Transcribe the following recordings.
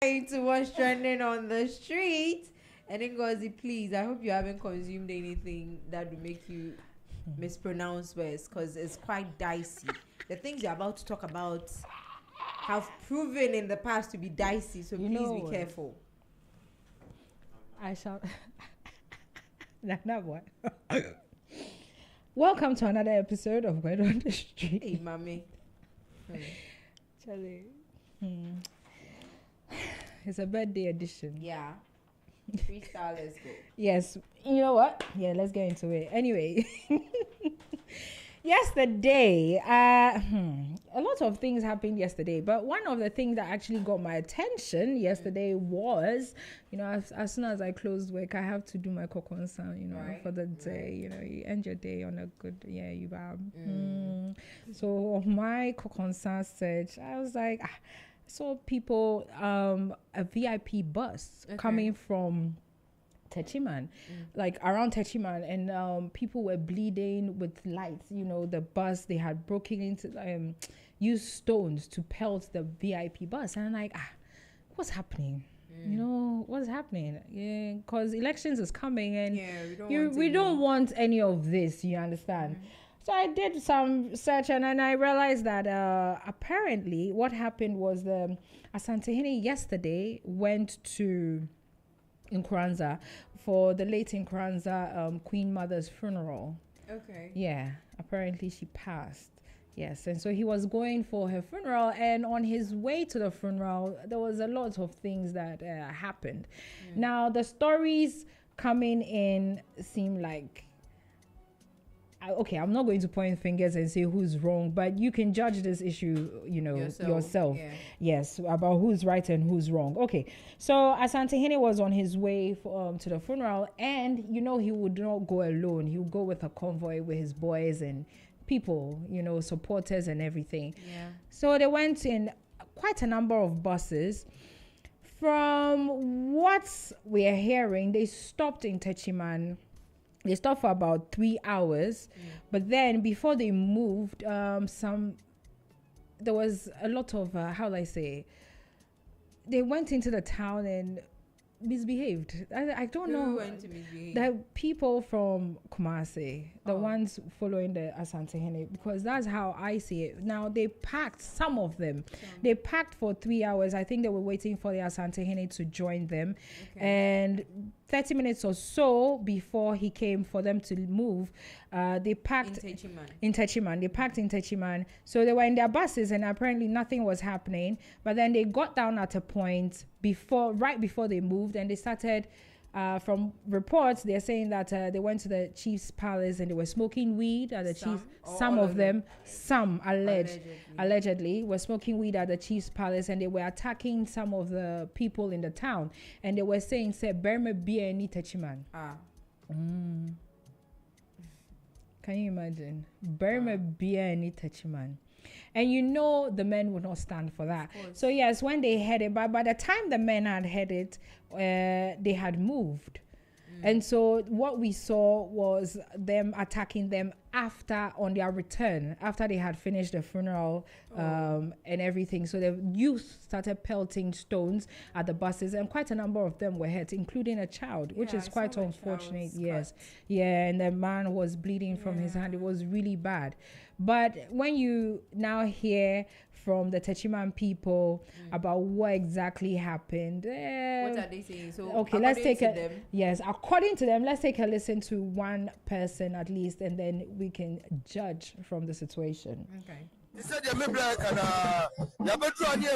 To what's trending on the street. And then Ngozi, please, I hope you haven't consumed anything that will make you mispronounce words, because it's quite dicey. The things you're about to talk about have proven in the past to be dicey, so please be careful. I shall. Not what. Welcome to another episode of Word on the Street. Hey, mommy. Charlie. It's a birthday edition. Yeah. Freestyle, let's go. Yes. You know what? Yeah, let's get into it. Anyway. Yesterday, a lot of things happened yesterday, but one of the things that actually got my attention yesterday was, as soon as I closed work, I have to do my sound, right, for the day. You end your day on a good, you bow. So on my sound search, I was like, I saw people, a VIP bus coming from Techiman, like around Techiman, and people were bleeding with lights. The bus, they had broken into, used stones to pelt the VIP bus, and I'm like, what's happening? What's happening? Yeah, because elections is coming, and we don't want any of this. You understand? So I did some search, and then I realized that apparently what happened was the Asantes yesterday went to Nkranza for the late Nkranza Queen Mother's funeral. Okay. Yeah, apparently she passed. Yes, and so he was going for her funeral, and on his way to the funeral, there was a lot of things that happened. Now, the stories coming in seem like, okay, I'm not going to point fingers and say who's wrong, but you can judge this issue, yourself. Yeah. Yes, about who's right and who's wrong. Okay, so Asante was on his way to the funeral, and he would not go alone. He would go with a convoy with his boys and people, supporters and everything. Yeah. So they went in quite a number of buses. From what we are hearing, they stopped in Techiman. They stopped for about 3 hours, but then before they moved, there was a lot of they went into the town and misbehaved. I don't know. Who went to misbehave? The people from Kumasi, the ones following the Asante, because that's how I see it. Now they packed some of them. They packed for 3 hours. I think they were waiting for the Asante to join them, and 30 minutes or so before he came for them to move, they packed in Techiman. They packed in Techiman. So they were in their buses, and apparently nothing was happening. But then they got down at a point right before they moved, and they started, from reports, they're saying that they went to the chief's palace and they were smoking weed at the chief. Some of them, some allegedly were smoking weed at the chief's palace, and they were attacking some of the people in the town, and they were saying, "Say, Burma be any Techiman." Can you imagine? Burma be any Techiman. And the men would not stand for that. So yes, when they headed, but by the time the men had headed, they had moved. And so what we saw was them attacking them on their return, after they had finished the funeral and everything. So the youth started pelting stones at the buses, and quite a number of them were hurt, including a child, which is quite unfortunate. Yes. Yeah, and the man was bleeding from his hand. It was really bad. But when you now hear from the Techiman people about what exactly happened, what are they saying? So okay, let's take according to them, let's take a listen to one person at least, and then we can judge from the situation. Okay. He said, "You may black and Yabatron, you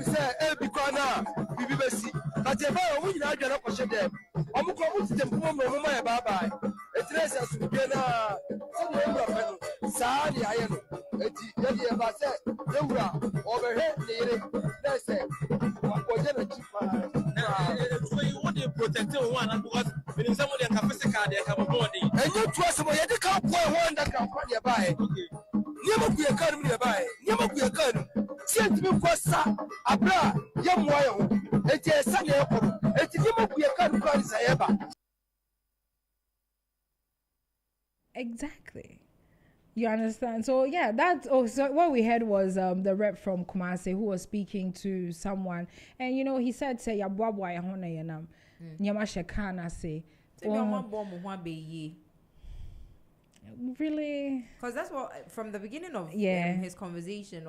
say, Elbicona, BBC, but if I would not get up with them, I'm going to the my bye. It's less as we get Sadi, I am. It's about that. Overhead, let's say, so you want to protect one because when someone can physically come aboard, and you trust me, you can't play one that can put your buy. Never be a gun nearby, never be a gun. Send me for sa, a bra, young wild, and yes, Sunday, and never be a gun price ever. Exactly. You understand? So yeah, that's so what we heard was the rep from Kumasi who was speaking to someone, and he said say ya bwabwa ya hona yenam nyama shekana say really, because that's what from the beginning of his conversation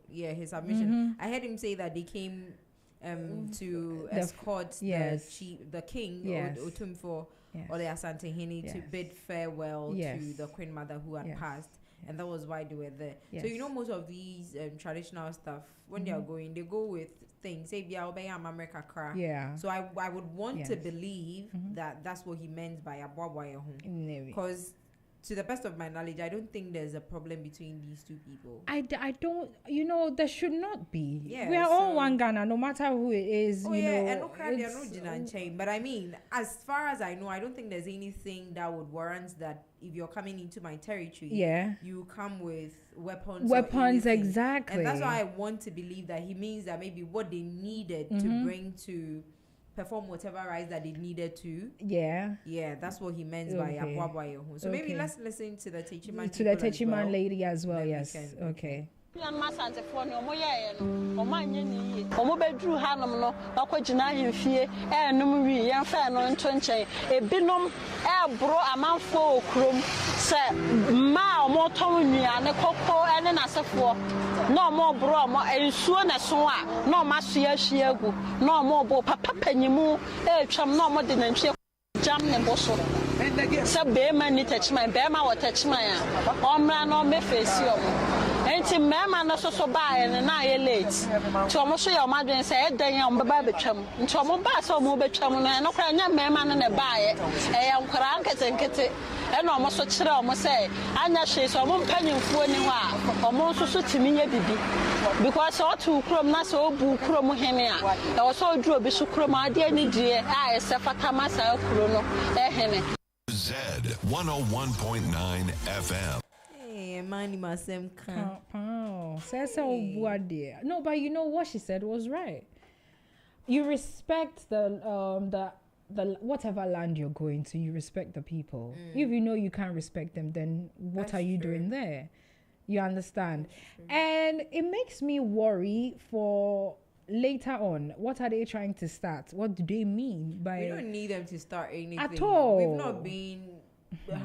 his submission, I heard him say that they came to escort the king Otumfo or the Asante Hini to bid farewell to the Queen Mother who had passed, and that was why they were there. So most of these traditional stuff when they are going, they go with things. Say America cra. Yeah. So I would want to believe that that's what he meant by Abwabwa Yahoo, because to the best of my knowledge, I don't think there's a problem between these two people. I don't, there should not be. Yeah, we are all one Ghana, no matter who it is. But I mean, as far as I know, I don't think there's anything that would warrant that if you're coming into my territory, you come with weapons. Weapons, exactly. And that's why I want to believe that he means that maybe what they needed to bring to perform whatever rights that they needed to. Yeah, that's what he meant by Abwabwa Yehu. So maybe let's listen to the Techiman lady as well. Yes. Okay. Asante for no mo ye no o ma nye ni o bedru hanom no akogina hemfie enum wi yen fa no ntonchen ebinom bro amanfo okrom se ma o mo ton nua ne kokko ene nasefo no mo bro mo ensuo na so a no ma so ya hwiagu no mo bo papa panyimu twam no mo de nantwie jam ne boso se be ma ni Techiman be ma wo Techiman a omra no me face o enti mema no so ba en na ye late to omo so ye omadwen se edan ya omba ba betwam nti omo ba se omo betwam no no kra nya mema no ne ba ye ya nkra nkete e no omo so kire omo se anya hwe so omo mpanyimfuo ni ho a omo so timi nya bibi because o tu krom na so obu krom hene a e wo so oduro bi so krom ade ani die a se fatama sa kro no hene Z 101.9 FM. No, but what she said was right. You respect the whatever land you're going to, you respect the people. If you know you can't respect them, then what are you doing there? You understand? And it makes me worry for later on. What are they trying to start? What do they mean by? We don't need them to start anything at all. We've not been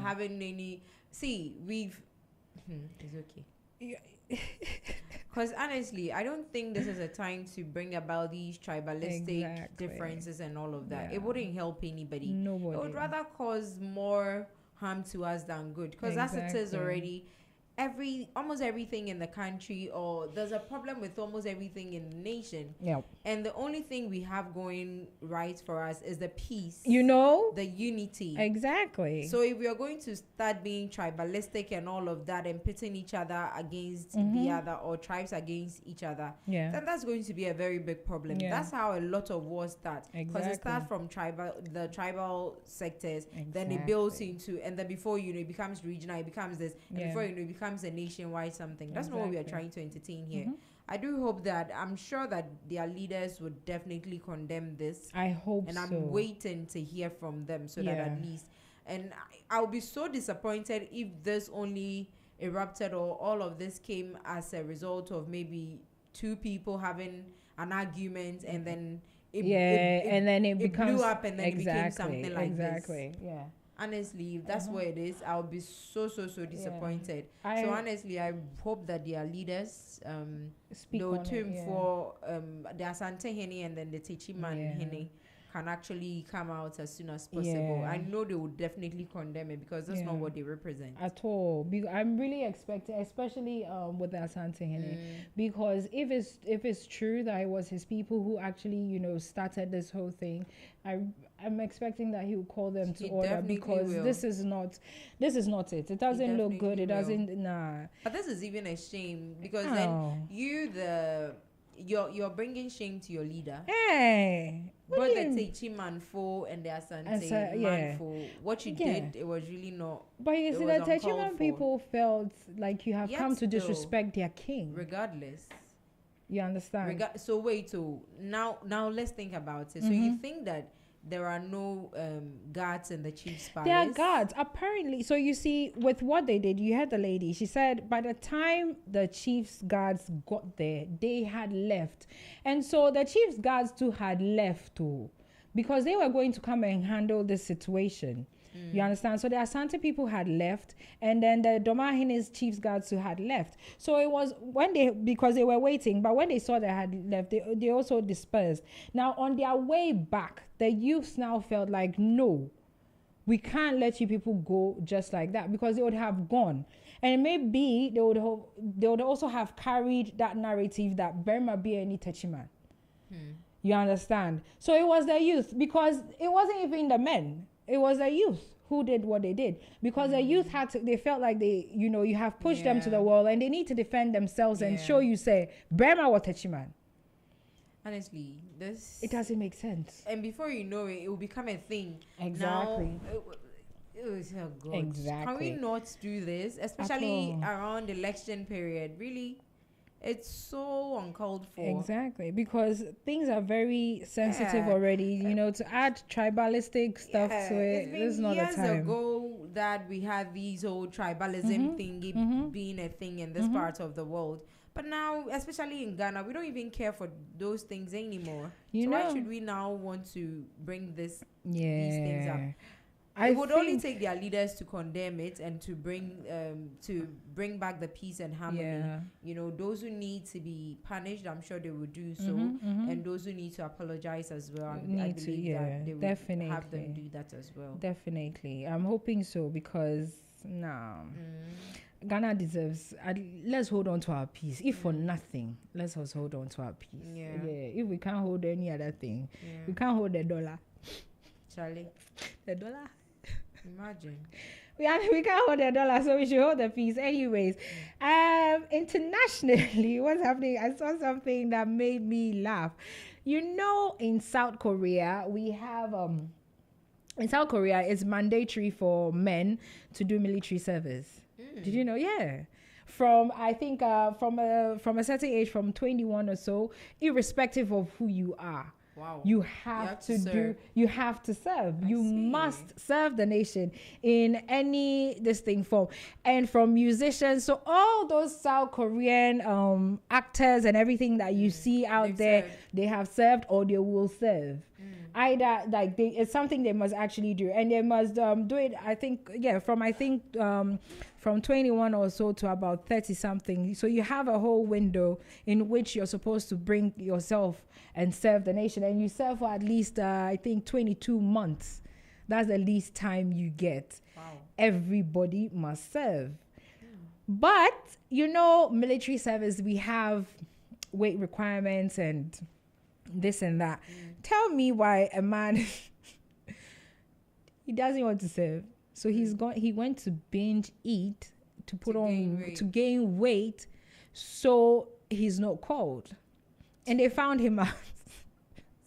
having any. See, we've. It's okay. Because honestly, I don't think this is a time to bring about these tribalistic differences and all of that. It wouldn't help anybody. Nobody. It would rather cause more harm to us than good. Because as it is already, almost everything in the country, or there's a problem with almost everything in the nation. Yep. And the only thing we have going right for us is the peace. The unity. Exactly. So if we are going to start being tribalistic and all of that and pitting each other against the other, or tribes against each other, then that's going to be a very big problem. That's how a lot of wars start. Because it starts from the tribal sectors, then it builds into, and then before you know, it becomes regional, it becomes this, and before you know, it becomes a nationwide something. That's not what we are trying to entertain here. I do hope that, I'm sure that their leaders would definitely condemn this. I hope and I'm waiting to hear from them so that at least, and I'll be so disappointed if this only erupted or all of this came as a result of maybe two people having an argument and then it becomes, blew up and then it became something like this. Yeah. Honestly, if that's what it is, I'll be so disappointed. So honestly, I hope that their leaders speak on it, for the Asante Hene and then the Techiman Hene can actually come out as soon as possible. I know they would definitely condemn it because that's not what they represent at all. I'm really expecting, especially with the Asante Hene, because if it's true that it was his people who actually started this whole thing, I'm expecting that he will call them to order, because this is not it. It doesn't look good. It doesn't. Nah. But this is even a shame, because then you're bringing shame to your leader. Hey, both the Techiman and the Asante man for what you did, it was really not. But you see, the Techiman people felt like you have come to disrespect their king. Regardless. You understand? So wait, now let's think about it. So you think that there are no guards in the chief's palace. There are guards, apparently. So you see, with what they did, you heard the lady. She said by the time the chief's guards got there, they had left. And so the chief's guards too had left too, because they were going to come and handle this situation. You understand? So the Asante people had left, and then the Domahine's chief's guards who had left. So it was because they were waiting, but when they saw they had left, they also dispersed. Now on their way back, the youths now felt like, no, we can't let you people go just like that, because they would have gone. And maybe they would also have carried that narrative that Burma be any Techiman. You understand? So it was the youth, because it wasn't even the men. It was the youth who did what they did, because the youth they felt like you have pushed them to the wall and they need to defend themselves and show you, say, Burma or Techiman. Honestly, it doesn't make sense. And before you know it, it will become a thing. Exactly. Oh God. Exactly. Can we not do this, especially around election period? Really, it's so uncalled for. Exactly, because things are very sensitive already. To add tribalistic stuff to it, this is not the time. Years ago that we had these whole tribalism thingy being a thing in this part of the world. But now, especially in Ghana, we don't even care for those things anymore. Why should we now want to bring these things up? It would only take their leaders to condemn it and to bring back the peace and harmony. Those who need to be punished, I'm sure they will do so, and those who need to apologize as well. I believe that they will have them do that as well. Definitely, I'm hoping so, because Ghana deserves. Let's hold on to our peace. If for nothing, let's just hold on to our peace. If we can't hold any other thing, we can't hold the dollar. Charlie, the dollar. Imagine. We can't hold the dollar, so we should hold the peace. Anyways, internationally, what's happening? I saw something that made me laugh. In South Korea, we have in South Korea, it's mandatory for men to do military service. Did you know? Yeah. From from a certain age, from 21 or so, irrespective of who you are. Wow. You have to serve. You must serve the nation in any distinct form. And from musicians, so all those South Korean actors and everything that you see out there, they have served or they will serve. Either it's something they must actually do, and they must do it. From 21 or so to about 30 something. So you have a whole window in which you're supposed to bring yourself and serve the nation, and you serve for at least 22 months. That's the least time you get. Wow. Everybody must serve. But military service, we have weight requirements and this and that. Tell me why a man he doesn't want to serve. So he went to binge eat to gain weight, so he's not called. And they found him out.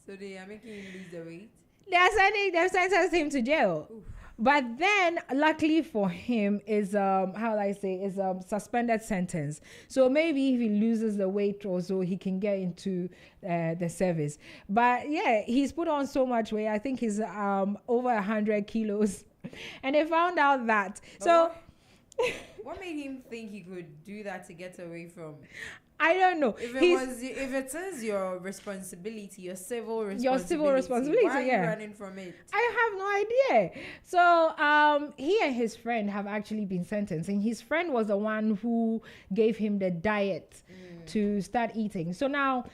So they are making him lose the weight? They've sentenced him to jail. Oof. But then, luckily for him, is suspended sentence. So maybe if he loses the weight or so, he can get into the service. But yeah, he's put on so much weight. I think he's over 100 kilos. And they found out that. What made him think he could do that to get away from? I don't know. If it is your responsibility, your civil responsibility, why are you running from it? I have no idea. So he and his friend have actually been sentenced, and his friend was the one who gave him the diet to start eating. So now,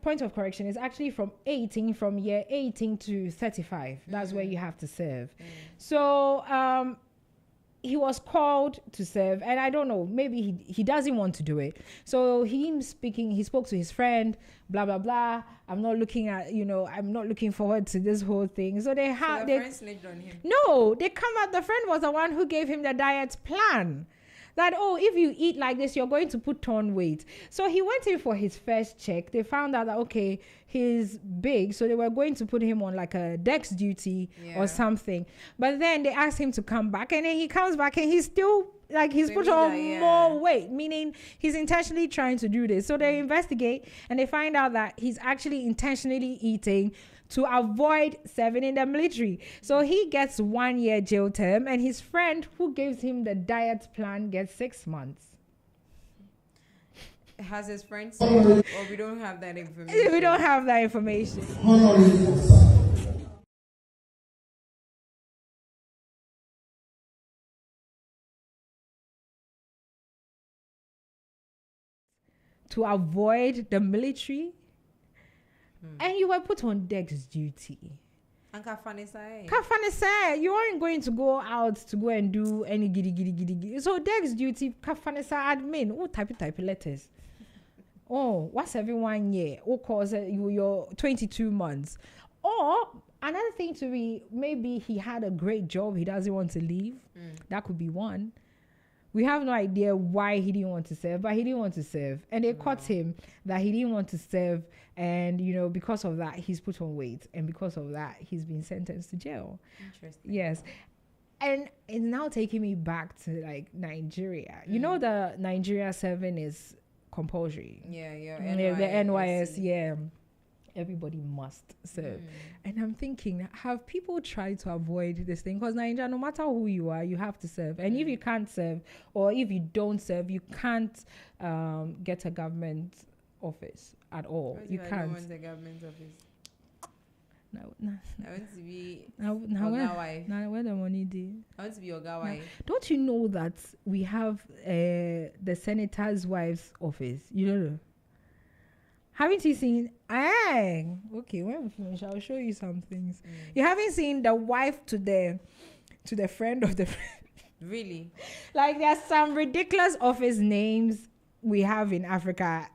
point of correction, is actually from year 18 to 35. That's where you have to serve. So he was called to serve, and I don't know, maybe he doesn't want to do it. So he spoke to his friend, blah blah blah. I'm not looking forward to this whole thing. So the friend snitched on him. No, they come out. The friend was the one who gave him the diet plan. That, if you eat like this, you're going to put on weight. So he went in for his first check. They found out that, he's big. So they were going to put him on like a dex duty or something. But then they asked him to come back. And then he comes back and he's still he's So put it means on that, yeah. more weight, meaning he's intentionally trying to do this. So they investigate and they find out that he's actually intentionally eating to avoid serving in the military. So he gets 1 year jail term, and his friend who gives him the diet plan gets 6 months. Has his friend said, or we don't have that information? We don't have that information. To avoid the military, and you were put on deck's duty. And Kafani say, Kafane said you aren't going to go out to go and do any giddy. So deck's duty, Kafane said admin. Oh, type letters. Oh, what's every 1 year? Oh, cause you're 22 months. Or another thing to be, maybe he had a great job, he doesn't want to leave. That could be one. We have no idea why he didn't want to serve, but he didn't want to serve. And they caught him that he didn't want to serve. And, because of that, he's put on weight. And because of that, he's been sentenced to jail. Interesting. Yes. And it's now taking me back to, Nigeria. You know, the Nigeria 7 is compulsory. Yeah. The NYS, yeah. Everybody must serve. And I'm thinking, have people tried to avoid this thing? Because Nigeria, no matter who you are, you have to serve. And if you can't serve, or if you don't serve, you can't get a government office at all. You can't. I don't want a government office. No. I want to be now where the money did. I want to be your guy. Don't you know that we have the senator's wife's office? You don't know? Haven't you seen? Okay, when we finish, I'll show you some things. You haven't seen the wife to the friend of the friend. Really? There's some ridiculous office names we have in Africa.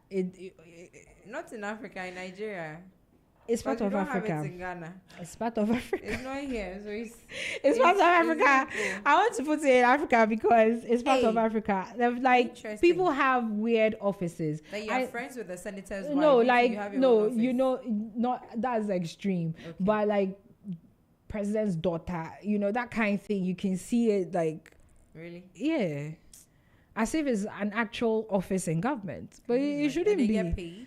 Not in Africa, in Nigeria. It's part of Africa. Have it in Ghana. It's part of Africa. It's not here, so it's part of Africa. I want to put it in Africa because it's part of Africa. People have weird offices. You're friends with the senator's wife. No, not that's extreme. Okay. But president's daughter, that kind of thing. You can see it really. Yeah, as if it's an actual office in government, but it shouldn't be. They get paid.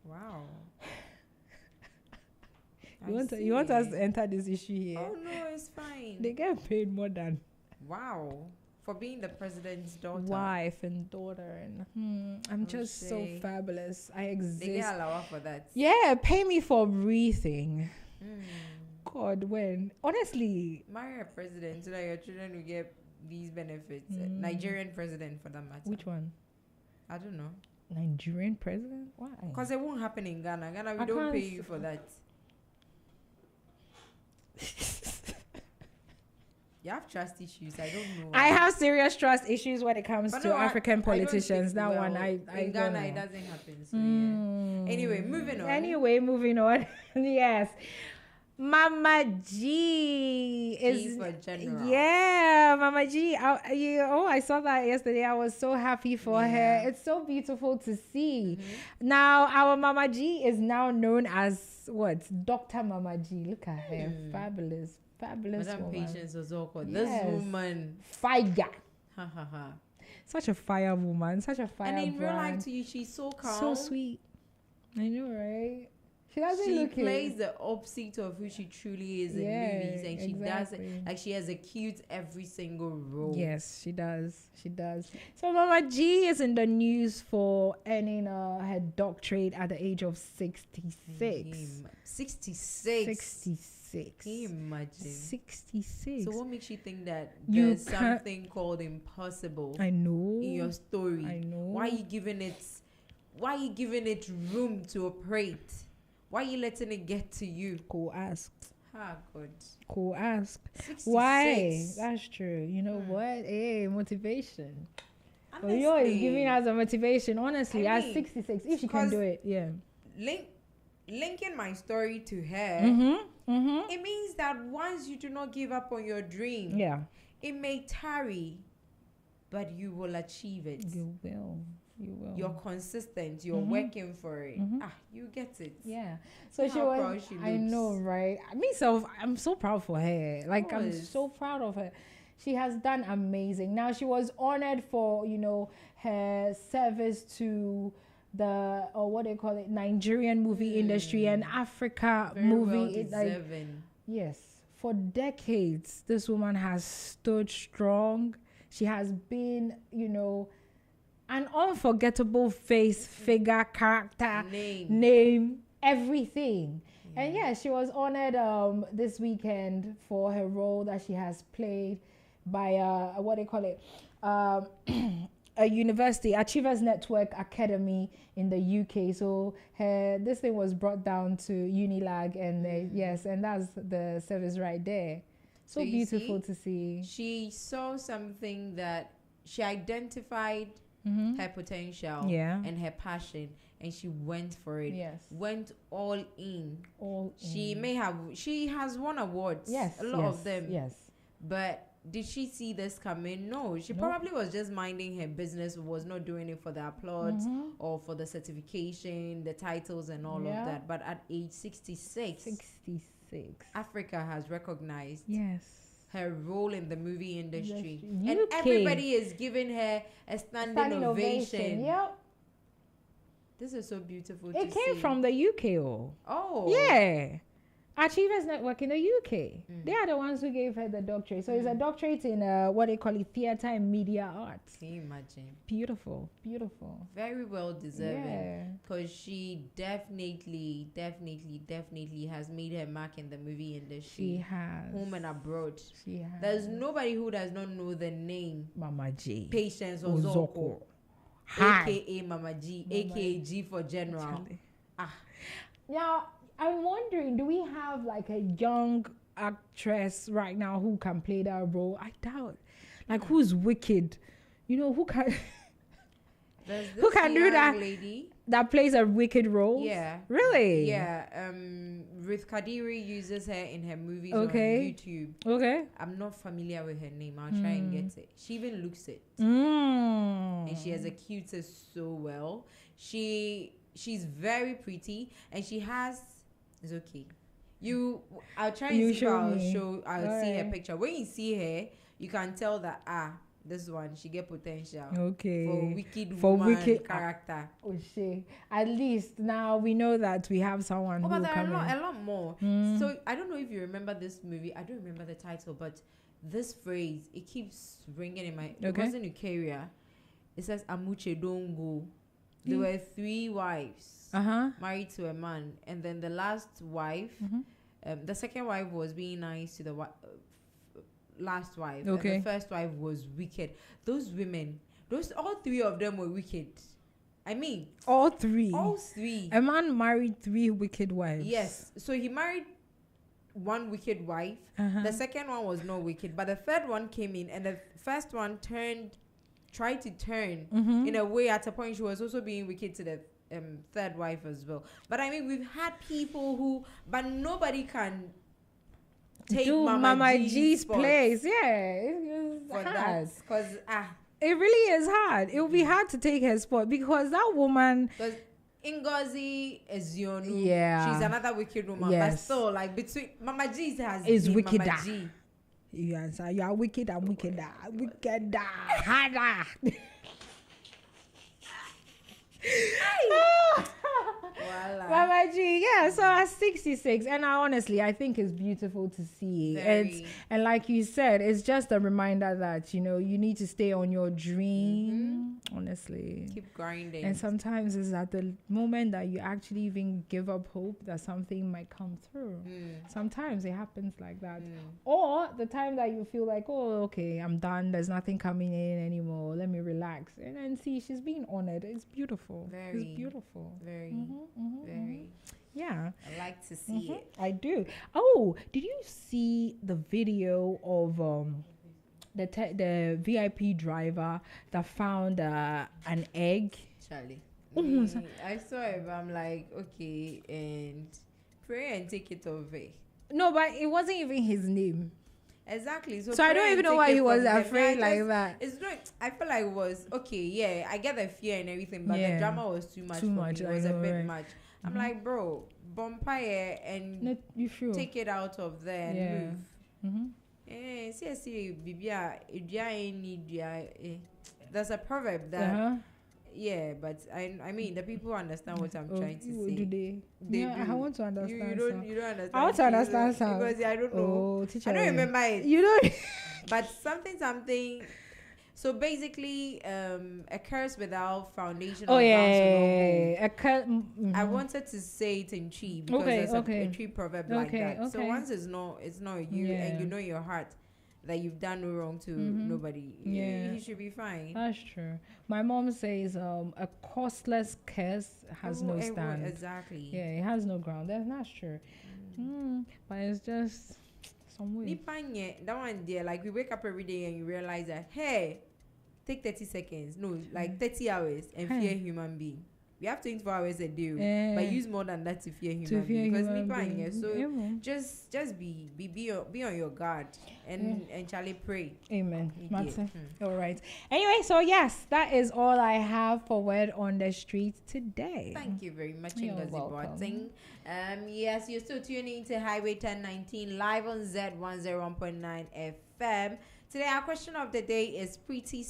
Wow. You want us to enter this issue here? Oh no, it's fine. They get paid more than. Wow. For being the president's daughter. Wife and daughter. And I'm just so fabulous. I exist. They get allowed for that. Yeah, pay me for breathing. God, when? Honestly. Marry a president so that your children will get these benefits. Nigerian president for that matter. Which one? I don't know. Nigerian president? Why? Because it won't happen in Ghana. We don't pay you for that. You have trust issues. I don't know. I have serious trust issues when it comes to African politicians. That one, in Ghana, it doesn't happen. So yeah. Anyway, moving on. Yes. Mama G is for general. Yeah, Mama G. I saw that yesterday. I was so happy for her. It's so beautiful to see. Now our Mama G is now known as what? Dr. Mama G. Look at her, fabulous Madam woman. Patience Ozorko. This woman, fire. Ha ha ha. Such a fire woman. Such a fire. And in real brand. life, to you, she's so calm, so sweet. I know, right? She doesn't look plays the opposite of who she truly is in movies, and she does it she executes every single role. Yes, she does. So Mama G is in the news for earning her doctorate at the age of 66. 66. Can you imagine? 66. So what makes you think that there's something called impossible? I know. In your story. I know. Why are you giving it room to operate? Why are you letting it get to you? Go ask. God. Go ask. 66. Why? That's true. You know what? Hey, motivation. Honestly, Yo is giving us a motivation. Honestly, at 66, if she can do it, linking my story to her, it means that once you do not give up on your dream, it may tarry, but you will achieve it. You will. You're consistent. You're working for it. You get it. Yeah. So she looks. I know, right? I'm so proud for her. I'm so proud of her. She has done amazing. Now she was honored for, you know, her service to the, or what they call it, Nigerian movie industry and Africa Very movie. well Like, deserving. yes, for decades, this woman has stood strong. She has been, you know, an unforgettable face, figure, character, name, everything. And yeah, she was honored this weekend for her role that she has played by what they call it, a university, Achievers Network Academy in the UK. So this thing was brought down to Unilag, and yes, and that's the service right there. So beautiful to see. She saw something that she identified her potential and her passion, and she went for it. Yes. Went all in. She has won awards. Yes. A lot of them. Yes. But did she see this coming? No. She probably was just minding her business, was not doing it for the applause or for the certification, the titles and all of that. But at age 66, Africa has recognized her role in the movie industry. And everybody is giving her a standing ovation. Yep. This is so beautiful It came from the UK. Oh. Yeah. Achievers Network in the UK. They are the ones who gave her the doctorate. So it's a doctorate in what they call it, theater and media arts. Can you imagine? Beautiful. Beautiful. Very well deserving. Yeah. Because she definitely has made her mark in the movie industry. She has. Home and abroad. She has. There's nobody who does not know the name Mama G. Patience Ozorko. AKA Mama G. AKA G for General. Now, I'm wondering, do we have like a young actress right now who can play that role? I doubt. Like, who's wicked? You know, who can who can do that? Lady that plays a wicked role? Yeah. Really? Yeah. Ruth Kadiri uses her in her movies on YouTube. Okay. I'm not familiar with her name. I'll try and get it. She even looks it. And she executes so well. She's very pretty, and she has. It's okay. I'll try and see if I'll see her picture. When you see her, you can tell that this one she get potential. Okay. For wicked character. Oh shit. At least now we know that we have someone who but there are a lot more. So I don't know if you remember this movie. I don't remember the title, but this phrase, it keeps ringing in my. It wasn't Eukarya. It says Amuche don't go. There were 3 wives married to a man, and then the last wife, the second wife was being nice to the last wife. Okay. And the first wife was wicked. Those women, all 3 of them were wicked. I mean, all 3. All 3. A man married 3 wicked wives. Yes. So he married 1 wicked wife. The second one was not wicked, but the third one came in, and the first one tried to turn in a way. At a point she was also being wicked to the third wife as well. But I mean, we've had people but nobody can take Mama G's place. It's for hard. that, because it really is hard. It will be hard to take her spot, because that woman, because Ngozi Ezionu, she's another wicked woman, but still, like, between Mama G is wicked. Mama G. Yes, you are wicked. I'm wicked. Wicked. Harder. Mama G, so at 66, and I think it's beautiful to see. And like you said, it's just a reminder that, you know, you need to stay on your dream. Honestly, keep grinding. And sometimes it's at the moment that you actually even give up hope that something might come through. Sometimes it happens like that. Or the time that you feel like, oh, okay, I'm done, there's nothing coming in anymore, let me relax. And then see, she's being honored. It's beautiful. It's beautiful. Very. Yeah. I like to see it. I do. Oh, did you see the video of the VIP driver that found an egg? Charlie. I saw it, but I'm like, okay, and pray and take it away. No, but it wasn't even his name. Exactly. So I don't even know why he was afraid like that. It's not. I feel like it was okay. Yeah, I get the fear and everything, but the drama was too much. It was a bit much. I'm like, bro, bonfire and you sure? Take it out of there and move. See, Bibia, there's a proverb that, yeah, but I mean, the people understand what I'm trying to say. Do they? They Yeah, do. I want to understand. You don't understand. I want to understand some. Because I don't know. Oh, teacher, I don't remember it. You don't. But something. So basically, a curse without foundation. Oh or yeah. I wanted to say it in Chi because there's a Chi proverb like that. So once it's not you, and you know in your heart that you've done no wrong to nobody, you should be fine. That's true. My mom says a costless curse has no stand. Exactly. Yeah, it has no ground. That's true. But it's just some way. That one there, like we wake up every day and you realize that, hey, take 30 seconds. No, like 30 hours and fear human being. We have 24 hours a day, but use more than that to fear human being. Because so just be on your guard and Charlie pray. Amen. All right. Anyway, so yes, that is all I have for Word on the Street today. Thank you very much. You're welcome. Yes, you're still tuning into Highway 1019 live on Z101.9 FM. Today, our question of the day is pretty